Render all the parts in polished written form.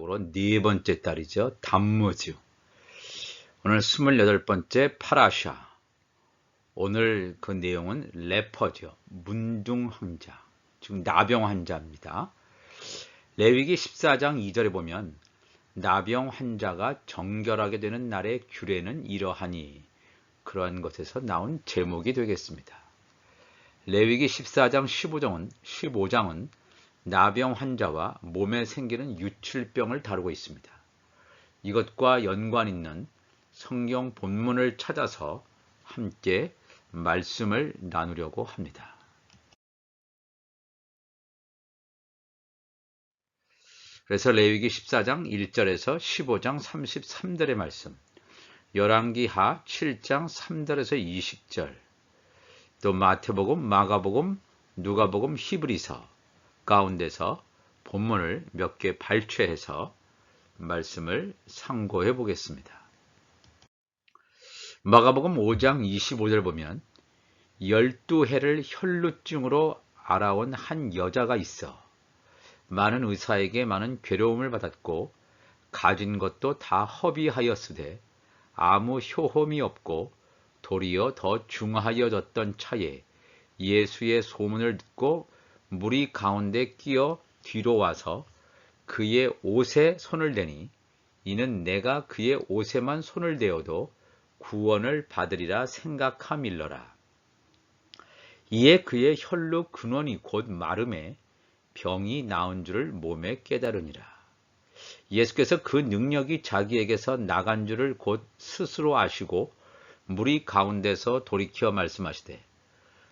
본격적으로 네 번째 달이죠. 담무즈. 오늘 28번째 파라샤. 오늘 그 내용은 레퍼죠. 문둥 환자, 즉 나병 환자입니다. 레위기 14장 2절에 보면 나병 환자가 정결하게 되는 날의 규례는 이러하니, 그러한 것에서 나온 제목이 되겠습니다. 레위기 14장 15장은 나병 환자와 몸에 생기는 유출병을 다루고 있습니다. 이것과 연관 있는 성경 본문을 찾아서 함께 말씀을 나누려고 합니다. 그래서 레위기 14장 1절에서 15장 33절의 말씀, 열왕기하 7장 3절에서 20절, 또 마태복음, 마가복음, 누가복음, 히브리서 가운데서 본문을 몇 개 발췌해서 말씀을 상고해 보겠습니다. 마가복음 5장 25절 보면 12해를 혈루증으로 알아온 한 여자가 있어 많은 의사에게 많은 괴로움을 받았고 가진 것도 다 허비하였으되 아무 효험이 없고 도리어 더 중하여졌던 차에 예수의 소문을 듣고 무리 가운데 끼어 뒤로 와서 그의 옷에 손을 대니 이는 내가 그의 옷에만 손을 대어도 구원을 받으리라 생각함일러라. 이에 그의 혈루 근원이 곧 마름에 병이 나은 줄을 몸에 깨달으니라. 예수께서 그 능력이 자기에게서 나간 줄을 곧 스스로 아시고 무리 가운데서 돌이켜 말씀하시되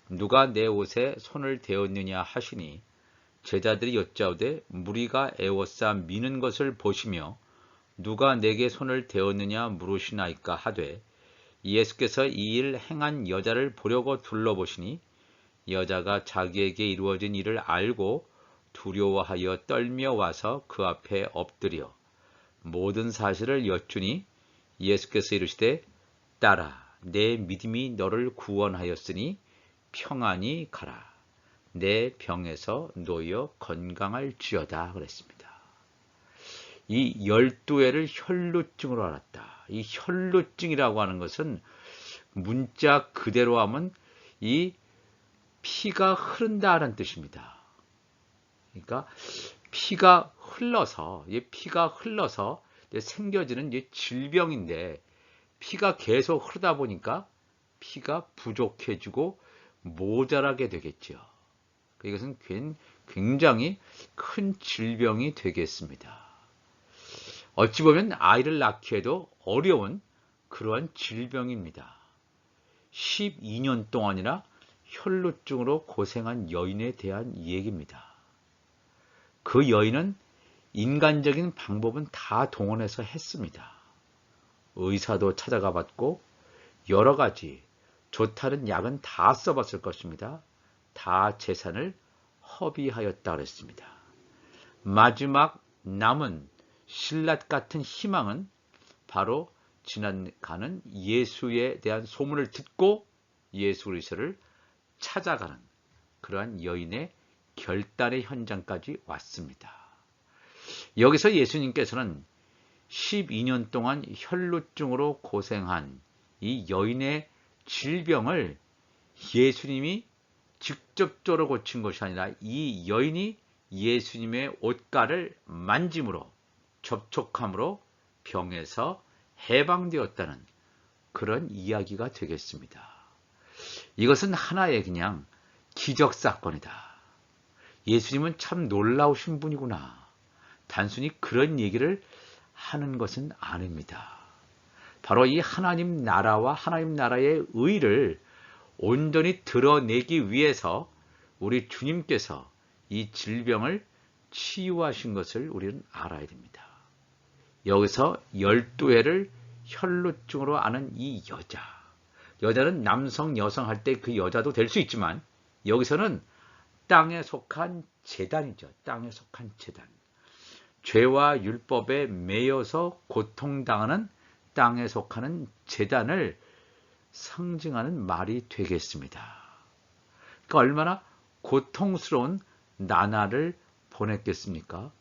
누가 내 옷에 손을 대었느냐 하시니 제자들이 여짜오되 무리가 애워싸 미는 것을 보시며 누가 내게 손을 대었느냐 물으시나이까 하되 예수께서 이 일 행한 여자를 보려고 둘러보시니 여자가 자기에게 이루어진 일을 알고 두려워하여 떨며 와서 그 앞에 엎드려 모든 사실을 여쭈니 예수께서 이르시되 딸아 내 믿음이 너를 구원하였으니 평안히 가라. 내 병에서 놓여 건강할지어다 그랬습니다. 이 12해를 혈루증으로 알았다. 이 혈루증이라고 하는 것은 문자 그대로 하면 이 피가 흐른다는 뜻입니다. 그러니까 피가 흘러서 생겨지는 질병인데 피가 계속 흐르다 보니까 피가 부족해지고 모자라게 되겠죠. 이것은 굉장히 큰 질병이 되겠습니다. 어찌 보면 아이를 낳기에도 어려운 그러한 질병입니다. 12년 동안이나 혈루증으로 고생한 여인에 대한 얘기입니다. 그 여인은 인간적인 방법은 다 동원해서 했습니다. 의사도 찾아가 봤고 여러 가지 좋다는 약은 다 써봤을 것입니다. 다 재산을 허비하였다 그랬습니다. 마지막 남은 신라 같은 희망은 바로 지나가는 예수에 대한 소문을 듣고 예수 그리스도를 찾아가는 그러한 여인의 결단의 현장까지 왔습니다. 여기서 예수님께서는 12년 동안 혈루증으로 고생한 이 여인의 질병을 예수님이 직접적으로 고친 것이 아니라 이 여인이 예수님의 옷가를 만짐으로 접촉함으로 병에서 해방되었다는 그런 이야기가 되겠습니다. 이것은 하나의 그냥 기적사건이다. 예수님은 참 놀라우신 분이구나. 단순히 그런 얘기를 하는 것은 아닙니다. 바로 이 하나님 나라와 하나님 나라의 의를 온전히 드러내기 위해서 우리 주님께서 이 질병을 치유하신 것을 우리는 알아야 됩니다. 여기서 12해를 혈루증으로 앓는 이 여자는 남성, 여성 할 때 그 여자도 될 수 있지만 여기서는 땅에 속한 제단이죠. 땅에 속한 제단. 죄와 율법에 매여서 고통당하는 땅에 속하는 제단을 상징하는 말이 되겠습니다. 그러니까 얼마나 고통스러운 나날을 보냈겠습니까?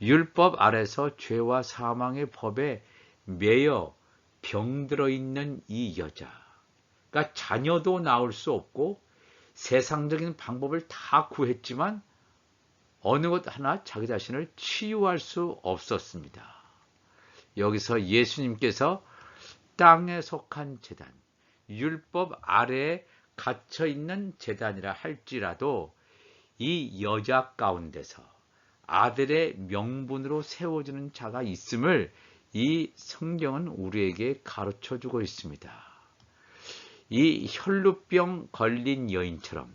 율법 아래서 죄와 사망의 법에 매여 병들어 있는 이 여자. 그러니까 자녀도 낳을 수 없고 세상적인 방법을 다 구했지만 어느 것 하나 자기 자신을 치유할 수 없었습니다. 여기서 예수님께서 땅에 속한 제단, 율법 아래에 갇혀 있는 제단이라 할지라도 이 여자 가운데서 아들의 명분으로 세워지는 자가 있음을 이 성경은 우리에게 가르쳐 주고 있습니다. 이 혈루병 걸린 여인처럼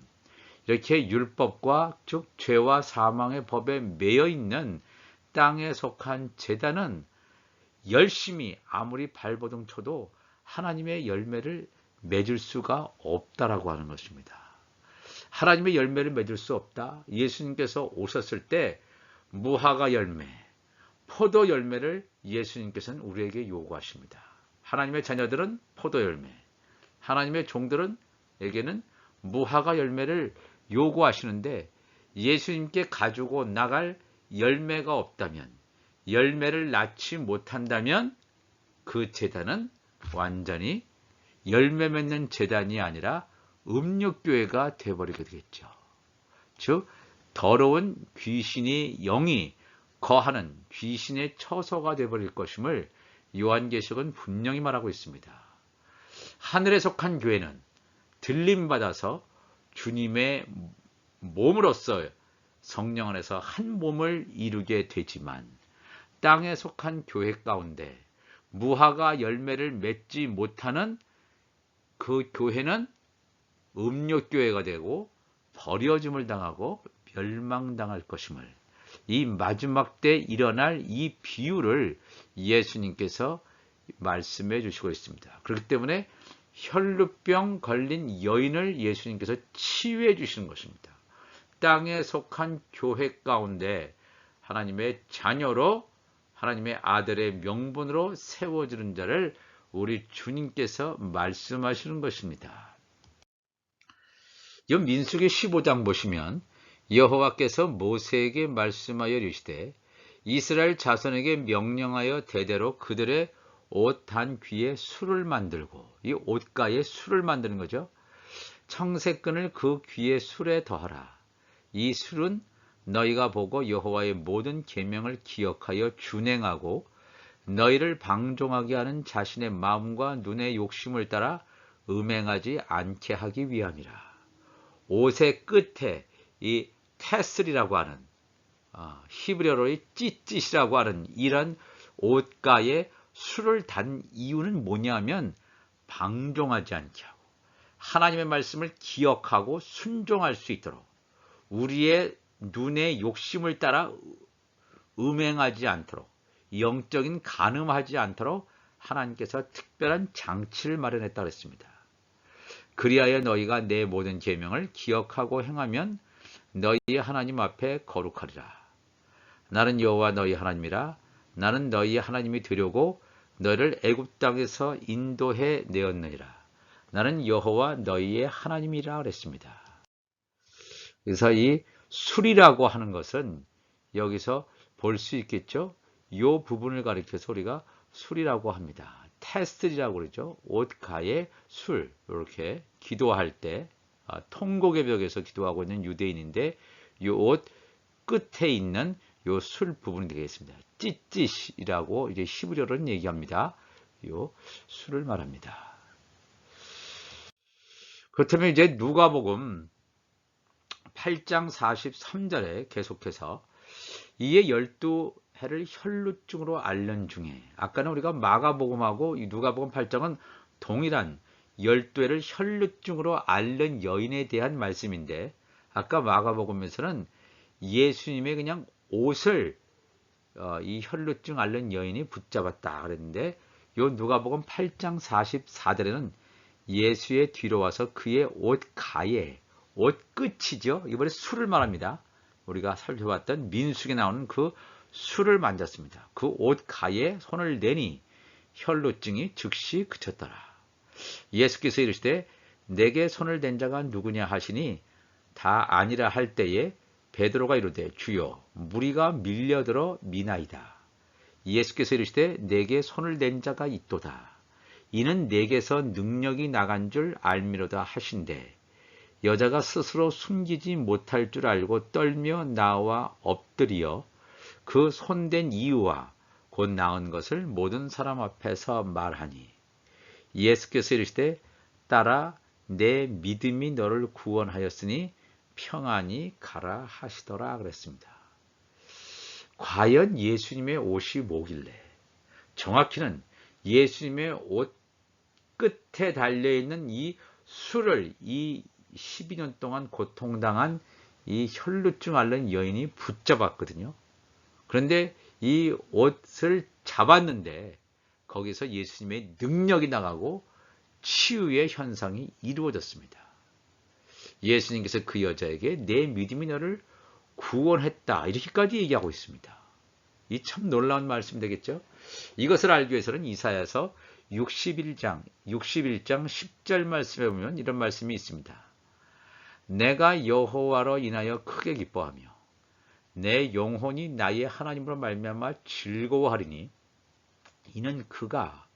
이렇게 율법과 즉 죄와 사망의 법에 매여 있는 땅에 속한 제단은 열심히 아무리 발버둥 쳐도 하나님의 열매를 맺을 수가 없다라고 하는 것입니다. 하나님의 열매를 맺을 수 없다. 예수님께서 오셨을 때 무화과 열매, 포도 열매를 예수님께서는 우리에게 요구하십니다. 하나님의 자녀들은 포도 열매, 하나님의 종들은에게는 무화과 열매를 요구하시는데 예수님께 가지고 나갈 열매가 없다면, 열매를 낳지 못한다면 그 제단은 완전히 열매 맺는 제단이 아니라 음욕교회가 되어버리게 되겠죠. 즉 더러운 귀신의 영이 거하는 귀신의 처소가 되어버릴 것임을 요한계시록은 분명히 말하고 있습니다. 하늘에 속한 교회는 들림받아서 주님의 몸으로서 성령 안에서 한 몸을 이루게 되지만 땅에 속한 교회 가운데 무화과 열매를 맺지 못하는 그 교회는 음욕교회가 되고 버려짐을 당하고 멸망당할 것임을, 이 마지막 때 일어날 이 비유를 예수님께서 말씀해 주시고 있습니다. 그렇기 때문에 혈루병 걸린 여인을 예수님께서 치유해 주시는 것입니다. 땅에 속한 교회 가운데 하나님의 자녀로 하나님의 아들의 명분으로 세워지는 자를 우리 주님께서 말씀하시는 것입니다. 이 민수기 15장 보시면 여호와께서 모세에게 말씀하여 이르시되 이스라엘 자손에게 명령하여 대대로 그들의 옷 단 귀에 술을 만들고, 이 옷가에 술을 만드는 거죠. 청색끈을 그 귀에 술에 더하라. 이 술은 너희가 보고 여호와의 모든 계명을 기억하여 준행하고 너희를 방종하게 하는 자신의 마음과 눈의 욕심을 따라 음행하지 않게 하기 위함이라. 옷의 끝에 이 테슬이라고 하는 히브리어로의 찌찌이라고 하는 이런 옷가에 술을 단 이유는 뭐냐면 방종하지 않게 하고 하나님의 말씀을 기억하고 순종할 수 있도록, 우리의 눈의 욕심을 따라 음행하지 않도록, 영적인 간음하지 않도록 하나님께서 특별한 장치를 마련했다고 했습니다. 그리하여 너희가 내 모든 계명을 기억하고 행하면 너희 하나님 앞에 거룩하리라. 나는 여호와 너희 하나님이라. 나는 너희 하나님이 되려고 너희를 애굽 땅에서 인도해 내었느니라. 나는 여호와 너희의 하나님이라 그랬습니다. 그래서 이 술이라고 하는 것은 여기서 볼 수 있겠죠. 이 부분을 가리켜서 우리가 술이라고 합니다. 테스트라고 그러죠. 옷가에 술, 이렇게 기도할 때 통곡의 벽에서 기도하고 있는 유대인인데 이 옷 끝에 있는 요 술 부분이 되겠습니다. 찌찌이라고 이제 히브리어로는 얘기합니다. 요 술을 말합니다. 그렇다면 이제 누가복음 8장 43절에 계속해서 이에 12해를 혈루증으로 앓는 중에, 아까는 우리가 마가복음하고 이 누가복음 8장은 동일한 12해를 혈루증으로 앓는 여인에 대한 말씀인데, 아까 마가복음에서는 예수님의 그냥 옷을 이 혈루증 앓는 여인이 붙잡았다 그랬는데, 요 누가복음 8장 44절에는 예수의 뒤로 와서 그의 옷 가에, 옷 끝이죠. 이번에 술을 말합니다. 우리가 살펴봤던 민수기에 나오는 그 술을 만졌습니다. 그 옷 가에 손을 내니 혈루증이 즉시 그쳤더라. 예수께서 이르시되 내게 손을 댄 자가 누구냐 하시니 다 아니라 할 때에 베드로가 이르되 주여 무리가 밀려들어 미나이다. 예수께서 이르시되 내게 손을 댄 자가 있도다. 이는 내게서 능력이 나간 줄 알미로다 하신대 여자가 스스로 숨기지 못할 줄 알고 떨며 나와 엎드리어 그 손댄 이유와 곧 나은 것을 모든 사람 앞에서 말하니 예수께서 이르시되 딸아 내 믿음이 너를 구원하였으니 평안히 가라 하시더라 그랬습니다. 과연 예수님의 옷이 뭐길래 정확히는 예수님의 옷 끝에 달려있는 이 술을 이 12년 동안 고통당한 이 혈루증 앓는 여인이 붙잡았거든요. 그런데 이 옷을 잡았는데 거기서 예수님의 능력이 나가고 치유의 현상이 이루어졌습니다. 예수님께서 그 여자에게 내 믿음이 너를 구원했다 이렇게까지 얘기하고 있습니다. 이 참 놀라운 말씀이 되겠죠. 이것을 알기 위해서는 이사야서 61장 10절 말씀에 보면 이런 말씀이 있습니다. 내가 여호와로 인하여 크게 기뻐하며 내 영혼이 나의 하나님으로 말미암아 즐거워하리니 이는 그가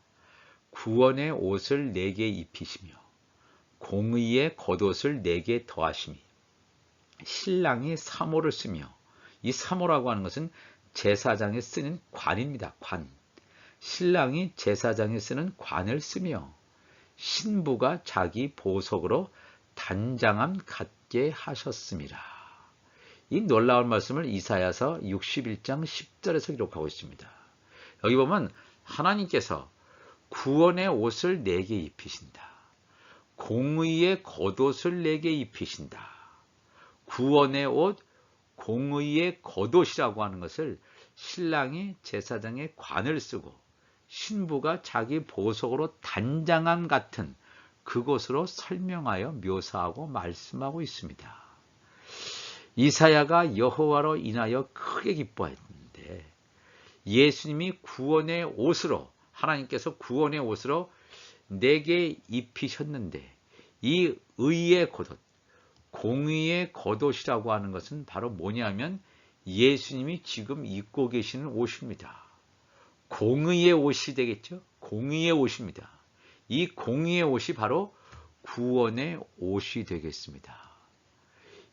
구원의 옷을 내게 입히시며 공의의 겉옷을 내게 더하시니 신랑이 사모를 쓰며 이 사모라고 하는 것은 제사장에 쓰는 관입니다. 관. 신랑이 제사장에 쓰는 관을 쓰며 신부가 자기 보석으로 단장함 갖게 하셨습니다. 이 놀라운 말씀을 이사야서 61장 10절에서 기록하고 있습니다. 여기 보면 하나님께서 구원의 옷을 내게 입히신다. 공의의 겉옷을 내게 입히신다. 구원의 옷, 공의의 겉옷이라고 하는 것을 신랑이 제사장의 관을 쓰고 신부가 자기 보석으로 단장함 같은 그것으로 설명하여 묘사하고 말씀하고 있습니다. 이사야가 여호와로 인하여 크게 기뻐했는데 예수님이 구원의 옷으로 하나님께서 구원의 옷으로 내게 입히셨는데 이 의의 겉옷, 공의의 겉옷이라고 하는 것은 바로 뭐냐면 예수님이 지금 입고 계시는 옷입니다. 공의의 옷이 되겠죠? 공의의 옷입니다. 이 공의의 옷이 바로 구원의 옷이 되겠습니다.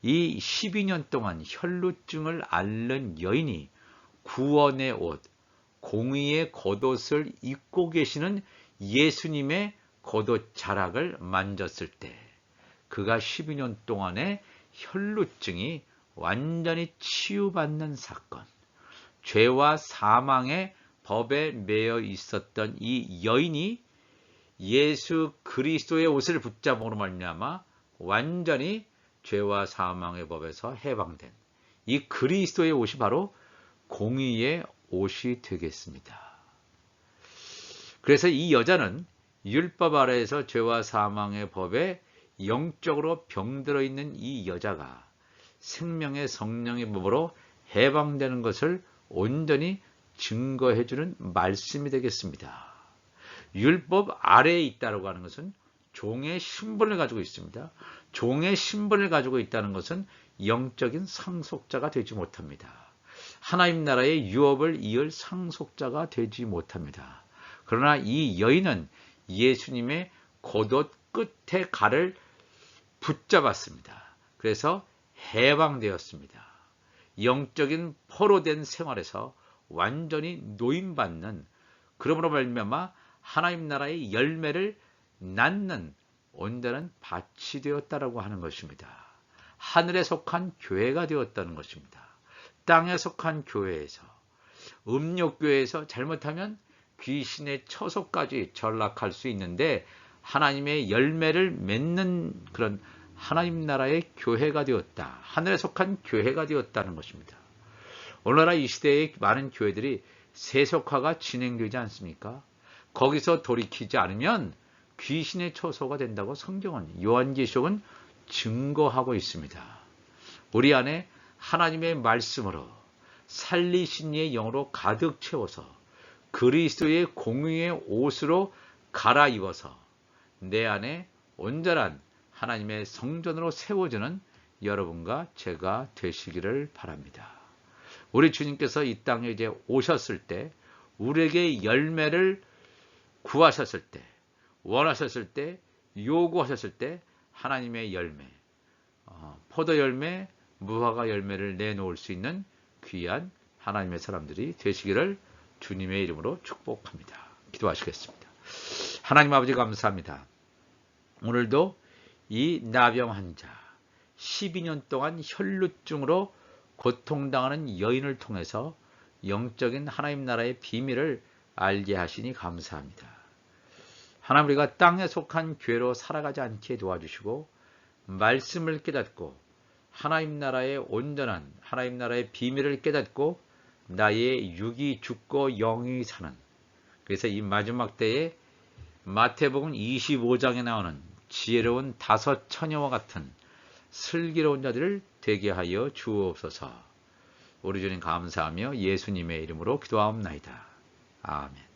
이 12년 동안 혈루증을 앓는 여인이 구원의 옷, 공의의 겉옷을 입고 계시는 예수님의 겉옷 자락을 만졌을 때 그가 12년 동안의 혈루증이 완전히 치유받는 사건, 죄와 사망의 법에 매여 있었던 이 여인이 예수 그리스도의 옷을 붙잡음으로 말미암아 완전히 죄와 사망의 법에서 해방된 이 그리스도의 옷이 바로 공의의 옷이 되겠습니다. 그래서 이 여자는 율법 아래에서 죄와 사망의 법에 영적으로 병들어 있는 이 여자가 생명의 성령의 법으로 해방되는 것을 온전히 증거해주는 말씀이 되겠습니다. 율법 아래에 있다고 하는 것은 종의 신분을 가지고 있습니다. 종의 신분을 가지고 있다는 것은 영적인 상속자가 되지 못합니다. 하나님 나라의 유업을 이을 상속자가 되지 못합니다. 그러나 이 여인은 예수님의 겉옷 끝에 갈을 붙잡았습니다. 그래서 해방되었습니다. 영적인 포로된 생활에서 완전히 노임받는 그러므로 말미암아 하나님 나라의 열매를 낳는 온전한 밭이 되었다라고 하는 것입니다. 하늘에 속한 교회가 되었다는 것입니다. 땅에 속한 교회에서 음욕교회에서 잘못하면 귀신의 처소까지 전락할 수 있는데 하나님의 열매를 맺는 그런 하나님 나라의 교회가 되었다. 하늘에 속한 교회가 되었다는 것입니다. 오늘날 이 시대의 많은 교회들이 세속화가 진행되지 않습니까? 거기서 돌이키지 않으면 귀신의 처소가 된다고 성경은 요한계시록은 증거하고 있습니다. 우리 안에 하나님의 말씀으로 살리신 이의 영으로 가득 채워서 그리스도의 공의의 옷으로 갈아입어서 내 안에 온전한 하나님의 성전으로 세워지는 여러분과 제가 되시기를 바랍니다. 우리 주님께서 이 땅에 이제 오셨을 때 우리에게 열매를 구하셨을 때, 원하셨을 때, 요구하셨을 때 하나님의 열매, 포도 열매, 무화과 열매를 내놓을 수 있는 귀한 하나님의 사람들이 되시기를 주님의 이름으로 축복합니다. 기도하시겠습니다. 하나님 아버지 감사합니다. 오늘도 이 나병 환자 12년 동안 혈루증으로 고통당하는 여인을 통해서 영적인 하나님 나라의 비밀을 알게 하시니 감사합니다. 하나님 우리가 땅에 속한 죄로 살아가지 않게 도와주시고 말씀을 깨닫고 하나님 나라의 온전한 하나님 나라의 비밀을 깨닫고 나의 육이 죽고 영이 사는, 그래서 이 마지막 때에 마태복음 25장에 나오는 지혜로운 5 처녀와 같은 슬기로운 자들을 되게 하여 주옵소서. 우리 주님 감사하며 예수님의 이름으로 기도하옵나이다. 아멘.